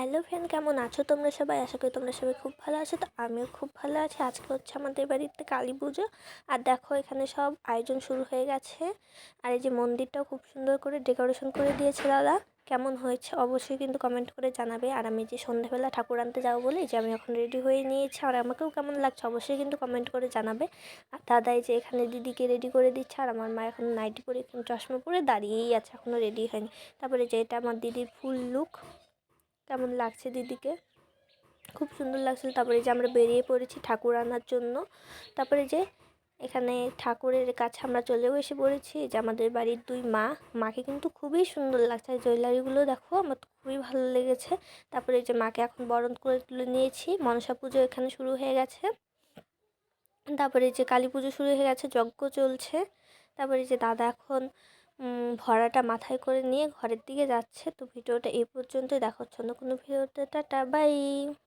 Hello friend, কেমন আছো তোমরা সবাই? আশা করি তোমরা সবাই খুব ভালো আছো। তো আমিও খুব ভালো আছি। আজকে হচ্ছে আমাদের বাড়িতে কালী পুজো। আর দেখো এখানে সব আয়োজন শুরু হয়ে গেছে। আর এই যে মন্দিরটাও খুব সুন্দর করে ডেকোরেশন করে দিয়েছে দাদা। কেমন হয়েছে অবশ্যই কিন্তু কমেন্ট করে জানাবে। আর আমি যে সন্ধ্যাবেলা ঠাকুর আনতে যাবো বলে যে আমি এখন রেডি হয়ে নিয়েছি, আর আমাকেও কেমন লাগছে অবশ্যই কিন্তু কমেন্ট করে জানাবে। আর দাদাই যে এখানে দিদিকে রেডি করে দিচ্ছে, আর আমার মা এখন নাইটি পরে চশমা পরে দাঁড়িয়েই আছে, এখনও রেডি হয়নি। তারপরে যে এটা আমার দিদির ফুল লুক, কেমন লাগছে দিদিকে, খুব সুন্দর লাগছিল। তারপরে যে আমরা বেরিয়ে পড়েছি ঠাকুর আনার জন্য। তারপরে যে এখানে ঠাকুরের কাছে আমরা চলেও এসে পড়েছি। যে আমাদের বাড়ির দুই মাকে কিন্তু খুবই সুন্দর লাগছে। জুয়েলারিগুলো দেখো, আমার তো খুবই ভালো লেগেছে। তারপরে যে মাকে এখন বরণ করে তুলে নিয়েছি। মনসা পুজো এখানে শুরু হয়ে গেছে। তারপরে যে কালী পুজো শুরু হয়ে গেছে, যজ্ঞ চলছে। তারপরে যে দাদা এখন ভরাটা মাথায় করে নিয়ে ঘরের দিকে যাচ্ছে। তো ভিডিওটা এই পর্যন্তই, দেখা হচ্ছে অন্য কোনো ভিডিওতে। Tata bye.